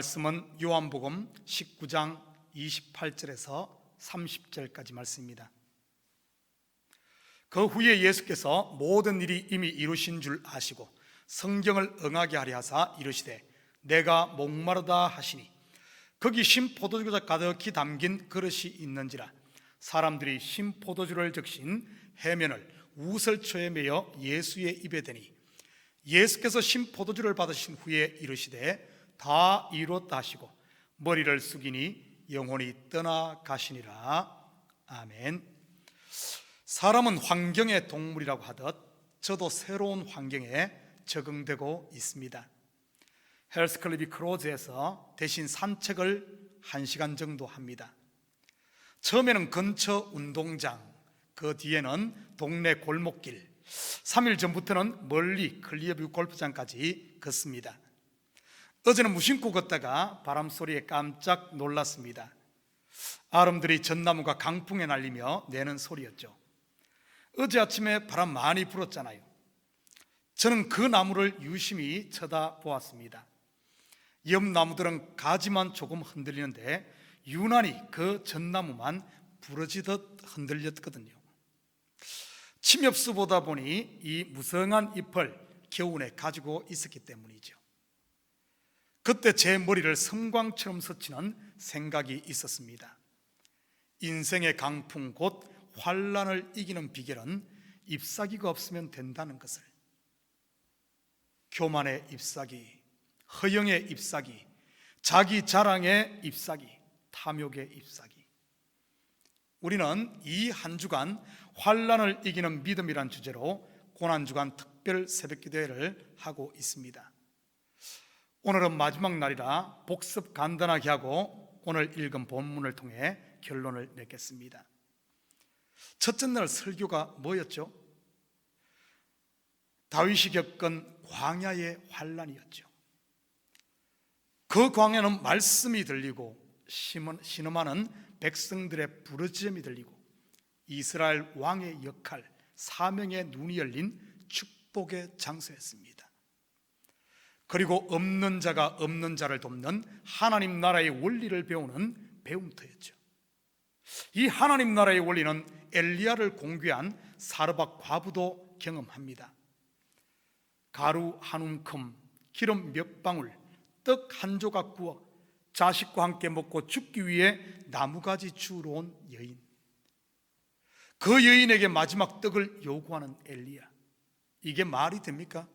말씀은 요한복음 19장 28절에서 30절까지 말씀입니다. 그 후에 예수께서 모든 일이 이미 이루신 줄 아시고 성경을 응하게 하려 하사 이르시되 내가 목마르다 하시니 거기 신 포도주가 가득히 담긴 그릇이 있는지라. 사람들이 신 포도주를 적신 해면을 우설초에 매어 예수의 입에 대니 예수께서 신 포도주를 받으신 후에 이르시되 다 이루었다 하시고 머리를 숙이니 영혼이 떠나가시니라. 아멘. 사람은 환경의 동물이라고 하듯 저도 새로운 환경에 적응되고 있습니다. 헬스클럽이 크로즈에서 대신 산책을 1시간 정도 합니다. 처음에는 근처 운동장, 그 뒤에는 동네 골목길, 3일 전부터는 멀리 클리어뷰 골프장까지 걷습니다. 어제는 무심코 걷다가 바람소리에 깜짝 놀랐습니다. 아름들이 전나무가 강풍에 날리며 내는 소리였죠. 어제 아침에 바람 많이 불었잖아요. 저는 그 나무를 유심히 쳐다보았습니다. 옆 나무들은 가지만 조금 흔들리는데 유난히 그 전나무만 부러지듯 흔들렸거든요. 침엽수 보다 보니 이 무성한 잎을 겨우내 가지고 있었기 때문이죠. 그때 제 머리를 섬광처럼 스치는 생각이 있었습니다. 인생의 강풍 곧 환란을 이기는 비결은 잎사귀가 없으면 된다는 것을. 교만의 잎사귀, 허영의 잎사귀, 자기 자랑의 잎사귀, 탐욕의 잎사귀. 우리는 이 한 주간 환란을 이기는 믿음이란 주제로 고난주간 특별 새벽기도회를 하고 있습니다. 오늘은 마지막 날이라 복습 간단하게 하고 오늘 읽은 본문을 통해 결론을 맺겠습니다. 첫째 날 설교가 뭐였죠? 다윗이 겪은 광야의 환란이었죠. 그 광야는 말씀이 들리고 신음하는 백성들의 부르짖음이 들리고 이스라엘 왕의 역할, 사명의 눈이 열린 축복의 장소였습니다. 그리고 없는 자가 없는 자를 돕는 하나님 나라의 원리를 배우는 배움터였죠. 이 하나님 나라의 원리는 엘리야를 공개한 사르밧 과부도 경험합니다. 가루 한 움큼, 기름 몇 방울, 떡 한 조각 구워 자식과 함께 먹고 죽기 위해 나무가지 주우러 온 여인. 그 여인에게 마지막 떡을 요구하는 엘리야. 이게 말이 됩니까?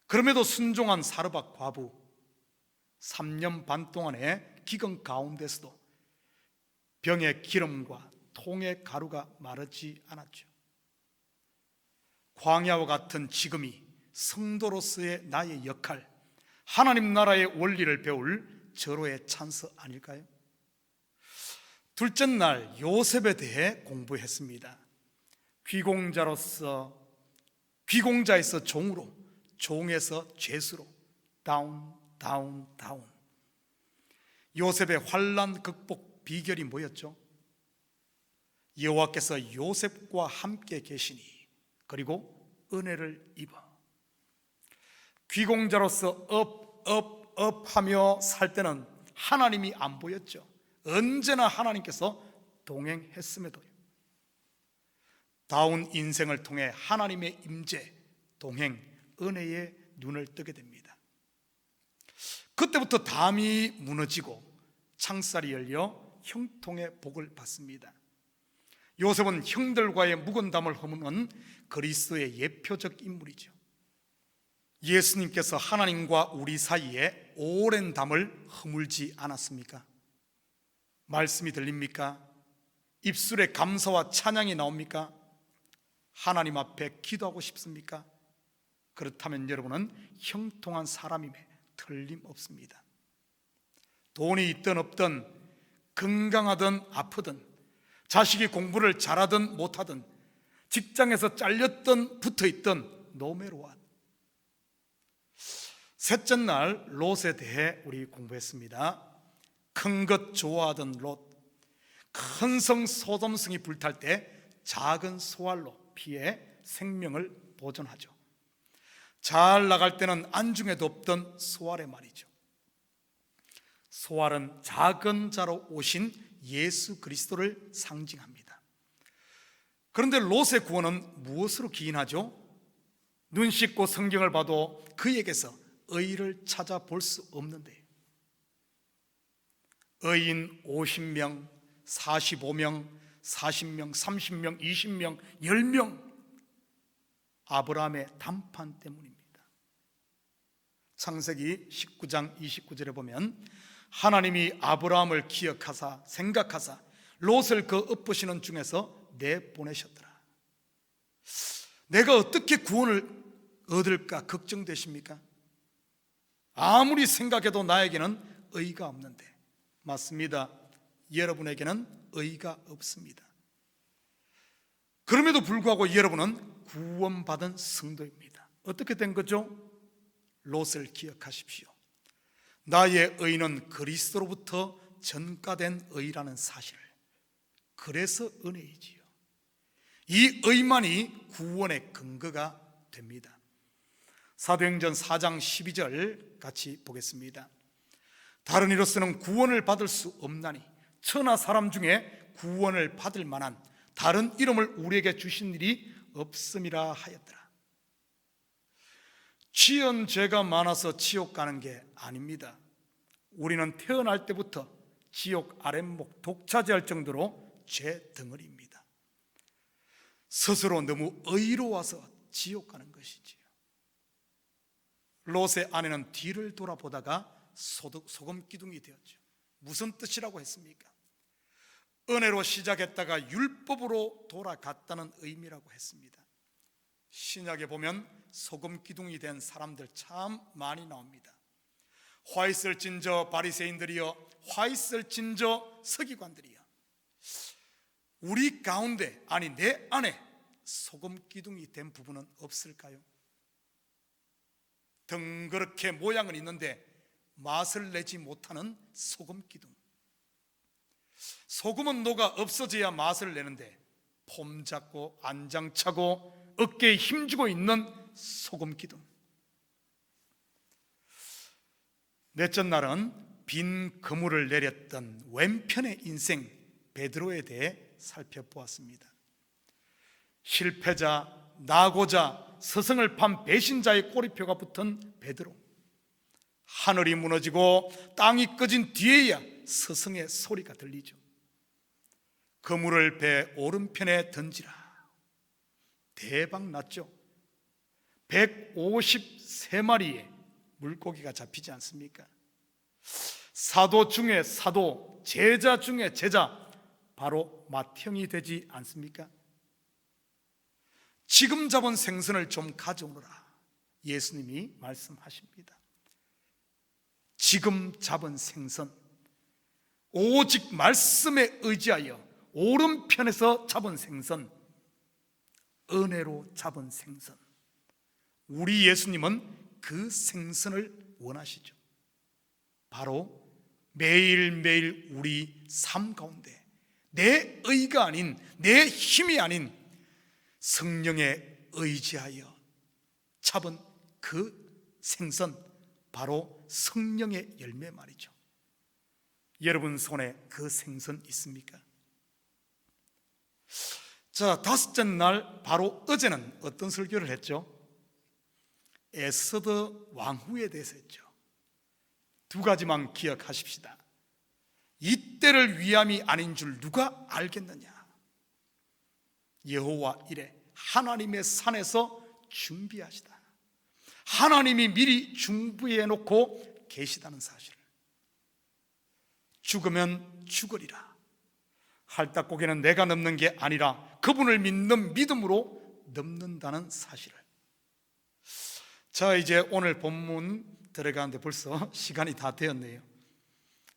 그럼에도 순종한 사르밧 과부, 3년 반 동안의 기근 가운데서도 병의 기름과 통의 가루가 마르지 않았죠. 광야와 같은 지금이 성도로서의 나의 역할, 하나님 나라의 원리를 배울 절호의 찬스 아닐까요? 둘째 날 요셉에 대해 공부했습니다. 귀공자에서 종으로, 종에서 죄수로, 다운. 요셉의 환난 극복 비결이 뭐였죠? 여호와께서 요셉과 함께 계시니, 그리고 은혜를 입어. 귀공자로서 업 하며 살 때는 하나님이 안 보였죠. 언제나 하나님께서 동행했음에도요. 다운 인생을 통해 하나님의 임재, 동행, 은혜의 눈을 뜨게 됩니다. 그때부터 담이 무너지고 창살이 열려 형통의 복을 받습니다. 요셉은 형들과의 묵은 담을 허무는 그리스도의 예표적 인물이죠. 예수님께서 하나님과 우리 사이에 오랜 담을 허물지 않았습니까? 말씀이 들립니까? 입술에 감사와 찬양이 나옵니까? 하나님 앞에 기도하고 싶습니까? 그렇다면 여러분은 형통한 사람임에 틀림없습니다. 돈이 있든 없든, 건강하든 아프든, 자식이 공부를 잘하든 못하든, 직장에서 잘렸든 붙어있든 no matter what. 셋째 날 롯에 대해 우리 공부했습니다. 큰 것 좋아하던 롯, 큰 성 소돔성이 불탈 때 작은 소알로 피해 생명을 보존하죠. 잘 나갈 때는 안중에도 없던 소알의 말이죠. 소알은 작은 자로 오신 예수 그리스도를 상징합니다. 그런데 롯의 구원은 무엇으로 기인하죠? 눈 씻고 성경을 봐도 그에게서 의를 찾아볼 수 없는데요. 의인 50명, 45명, 40명, 30명, 20명, 10명, 아브라함의 단판 때문입니다. 창세기 19장 29절에 보면 하나님이 아브라함을 기억하사 생각하사 롯을 그 엎으시는 중에서 내보내셨더라. 내가 어떻게 구원을 얻을까 걱정되십니까? 아무리 생각해도 나에게는 의가 없는데, 맞습니다. 여러분에게는 의가 없습니다. 그럼에도 불구하고 여러분은 구원받은 성도입니다. 어떻게 된 거죠? 롯을 기억하십시오. 나의 의는 그리스도로부터 전가된 의라는 사실을, 그래서 은혜이지요. 이 의만이 구원의 근거가 됩니다. 사도행전 4장 12절 같이 보겠습니다. 다른 이로서는 구원을 받을 수 없나니 천하 사람 중에 구원을 받을 만한 다른 이름을 우리에게 주신 일이 없음이라 하였더라. 지은 죄가 많아서 지옥 가는 게 아닙니다. 우리는 태어날 때부터 지옥 아랫목 독차지할 정도로 죄 덩어리입니다. 스스로 너무 의로워서 지옥 가는 것이지요. 롯의 아내는 뒤를 돌아보다가 소금 기둥이 되었죠. 무슨 뜻이라고 했습니까? 은혜로 시작했다가 율법으로 돌아갔다는 의미라고 했습니다. 신약에 보면 소금 기둥이 된 사람들 참 많이 나옵니다. 화 있을 진저 바리새인들이여, 화 있을 진저 서기관들이여. 우리 가운데, 아니 내 안에 소금 기둥이 된 부분은 없을까요? 덩그렇게 모양은 있는데 맛을 내지 못하는 소금 기둥. 소금은 녹아 없어져야 맛을 내는데 폼 잡고 안장차고 어깨에 힘주고 있는 소금 기둥. 넷째 날은 빈 그물을 내렸던 왼편의 인생 베드로에 대해 살펴보았습니다. 실패자, 나고자, 스승을 판 배신자의 꼬리표가 붙은 베드로. 하늘이 무너지고 땅이 꺼진 뒤에야 스승의 소리가 들리죠. 그물을 배 오른편에 던지라. 대박 났죠. 153마리의 물고기가 잡히지 않습니까? 사도 중에 사도, 제자 중에 제자, 바로 맏형이 되지 않습니까? 지금 잡은 생선을 좀 가져오너라. 예수님이 말씀하십니다. 지금 잡은 생선, 오직 말씀에 의지하여 오른편에서 잡은 생선, 은혜로 잡은 생선. 우리 예수님은 그 생선을 원하시죠. 바로 매일매일 우리 삶 가운데 내 의가 아닌, 내 힘이 아닌 성령에 의지하여 잡은 그 생선, 바로 성령의 열매 말이죠. 여러분 손에 그 생선 있습니까? 자, 다섯째 날 바로 어제는 어떤 설교를 했죠? 에스더 왕후에 대해서 했죠. 두 가지만 기억하십시다. 이때를 위함이 아닌 줄 누가 알겠느냐? 여호와 이레, 하나님의 산에서 준비하시다. 하나님이 미리 준비해 놓고 계시다는 사실을. 죽으면 죽으리라. 할딱고개는 내가 넘는 게 아니라 그분을 믿는 믿음으로 넘는다는 사실을. 자, 이제 오늘 본문 들어가는데 벌써 시간이 다 되었네요.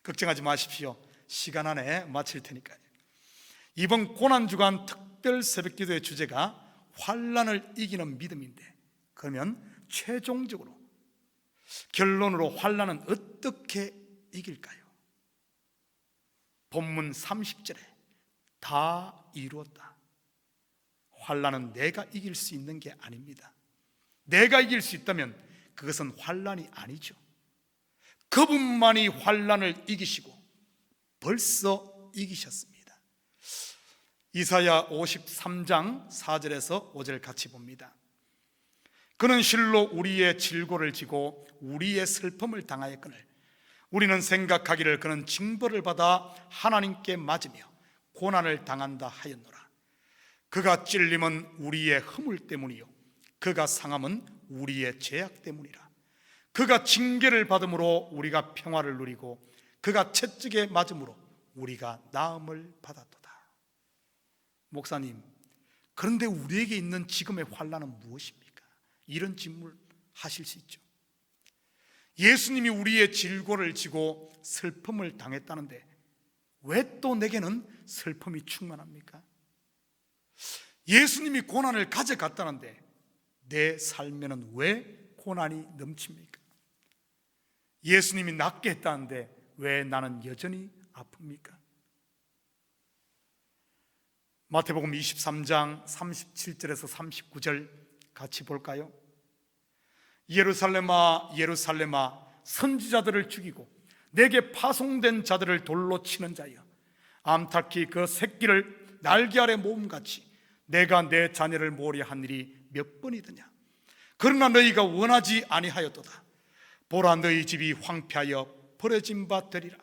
걱정하지 마십시오. 시간 안에 마칠 테니까요. 이번 고난주간 특별 새벽기도의 주제가 환난을 이기는 믿음인데, 그러면 최종적으로 결론으로 환난은 어떻게 이길까요? 본문 30절에 다 이루었다. 환난은 내가 이길 수 있는 게 아닙니다. 내가 이길 수 있다면 그것은 환난이 아니죠. 그분만이 환난을 이기시고 벌써 이기셨습니다. 이사야 53장 4절에서 5절 같이 봅니다. 그는 실로 우리의 질고를 지고 우리의 슬픔을 당하였거늘 우리는 생각하기를 그는 징벌을 받아 하나님께 맞으며 고난을 당한다 하였노라. 그가 찔림은 우리의 허물 때문이요 그가 상함은 우리의 죄악 때문이라. 그가 징계를 받음으로 우리가 평화를 누리고 그가 채찍에 맞음으로 우리가 나음을 받았도다. 목사님, 그런데 우리에게 있는 지금의 환난은 무엇입니까? 이런 질문을 하실 수 있죠. 예수님이 우리의 질고를 지고 슬픔을 당했다는데 왜 또 내게는 슬픔이 충만합니까? 예수님이 고난을 가져갔다는데 내 삶에는 왜 고난이 넘칩니까? 예수님이 낫게 했다는데 왜 나는 여전히 아픕니까? 마태복음 23장 37절에서 39절 같이 볼까요? 예루살렘아 예루살렘아 선지자들을 죽이고 내게 파송된 자들을 돌로 치는 자여, 암탉이 그 새끼를 날개 아래 모음같이 내가 내 자녀를 모리한 일이 몇 번이더냐. 그러나 너희가 원하지 아니하였도다. 보라, 너희 집이 황폐하여 버려진 바 되리라.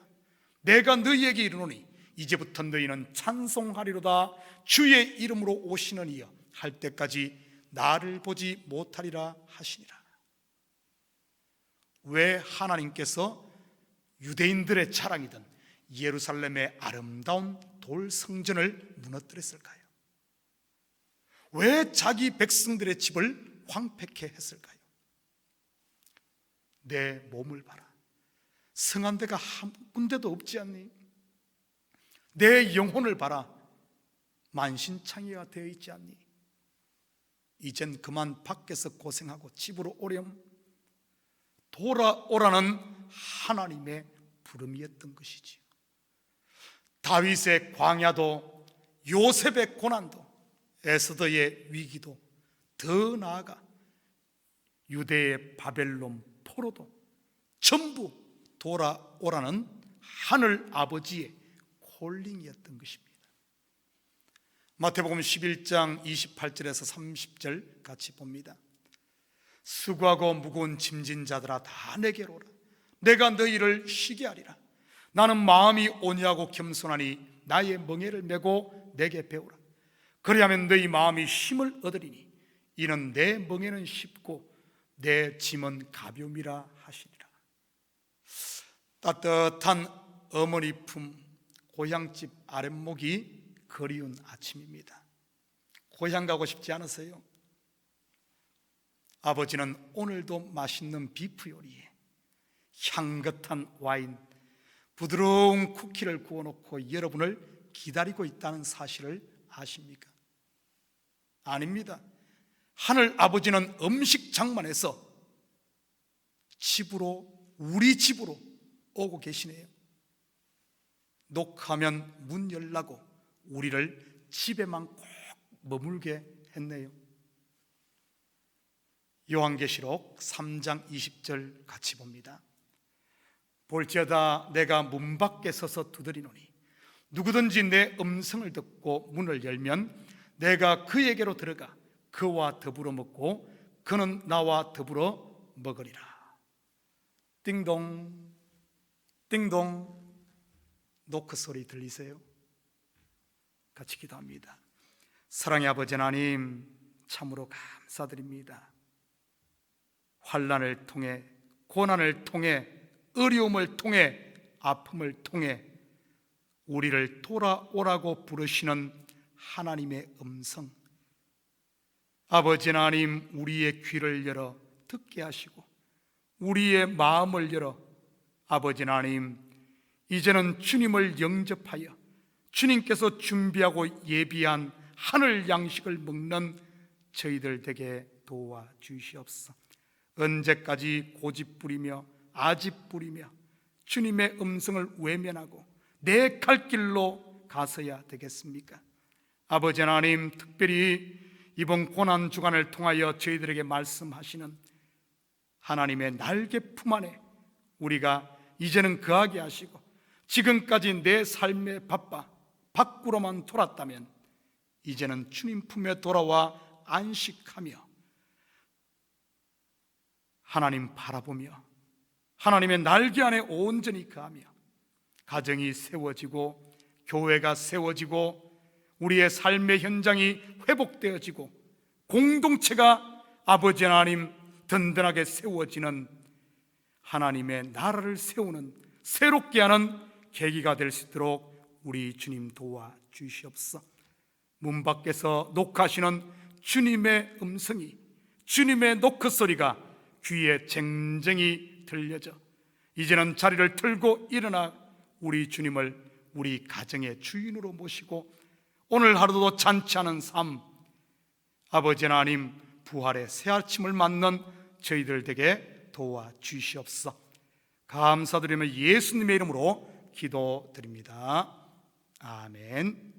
내가 너희에게 이르노니 이제부터 너희는 찬송하리로다. 주의 이름으로 오시는 이여 할 때까지 나를 보지 못하리라 하시니라. 왜 하나님께서 유대인들의 자랑이던 예루살렘의 아름다운 돌 성전을 무너뜨렸을까요? 왜 자기 백성들의 집을 황폐케 했을까요? 내 몸을 봐라. 성한 데가 한 군데도 없지 않니? 내 영혼을 봐라. 만신창이가 되어 있지 않니? 이젠 그만 밖에서 고생하고 집으로 오렴. 돌아오라는 하나님의 부름이었던 것이지요. 다윗의 광야도, 요셉의 고난도, 에스더의 위기도, 더 나아가 유대의 바벨론 포로도 전부 돌아오라는 하늘 아버지의 콜링이었던 것입니다. 마태복음 11장 28절에서 30절 같이 봅니다. 수고하고 무거운 짐진 자들아 다 내게로 오라. 내가 너희를 쉬게 하리라. 나는 마음이 온유하고 겸손하니 나의 멍에를 메고 내게 배우라. 그리하면 너희 마음이 힘을 얻으리니 이는 내 멍에는 쉽고 내 짐은 가벼움이라 하시니라. 따뜻한 어머니 품 고향집 아랫목이 그리운 아침입니다. 고향 가고 싶지 않으세요? 아버지는 오늘도 맛있는 비프 요리에 향긋한 와인, 부드러운 쿠키를 구워놓고 여러분을 기다리고 있다는 사실을 아십니까? 아닙니다. 하늘 아버지는 음식 장만해서 집으로, 우리 집으로 오고 계시네요. 녹화하면 문 열라고 우리를 집에만 꼭 머물게 했네요. 요한계시록 3장 20절 같이 봅니다. 볼지어다 내가 문 밖에 서서 두드리노니 누구든지 내 음성을 듣고 문을 열면 내가 그에게로 들어가 그와 더불어 먹고 그는 나와 더불어 먹으리라. 띵동 띵동. 노크 소리 들리세요? 같이 기도합니다. 사랑의 아버지 하나님, 참으로 감사드립니다. 환난을 통해, 고난을 통해, 어려움을 통해, 아픔을 통해 우리를 돌아오라고 부르시는 하나님의 음성, 아버지 하나님, 우리의 귀를 열어 듣게 하시고 우리의 마음을 열어 아버지 하나님, 이제는 주님을 영접하여 주님께서 준비하고 예비한 하늘 양식을 먹는 저희들 되게 도와주시옵소서. 언제까지 고집 부리며 아집 부리며 주님의 음성을 외면하고 내 갈 길로 가서야 되겠습니까? 아버지 하나님, 특별히 이번 고난 주간을 통하여 저희들에게 말씀하시는 하나님의 날개 품 안에 우리가 이제는 거하게 하시고, 지금까지 내 삶에 바빠 밖으로만 돌았다면 이제는 주님 품에 돌아와 안식하며 하나님 바라보며 하나님의 날개 안에 온전히 거하며 가정이 세워지고 교회가 세워지고 우리의 삶의 현장이 회복되어지고 공동체가 아버지 하나님 든든하게 세워지는 하나님의 나라를 세우는 새롭게 하는 계기가 될 수 있도록 우리 주님 도와주시옵소서. 문 밖에서 녹화하시는 주님의 음성이, 주님의 노크소리가 귀에 쟁쟁이 들려져 이제는 자리를 틀고 일어나 우리 주님을 우리 가정의 주인으로 모시고 오늘 하루도 잔치하는 삶, 아버지 하나님 부활의 새 아침을 맞는 저희들 되게 도와주시옵소서. 감사드리며 예수님의 이름으로 기도드립니다. 아멘.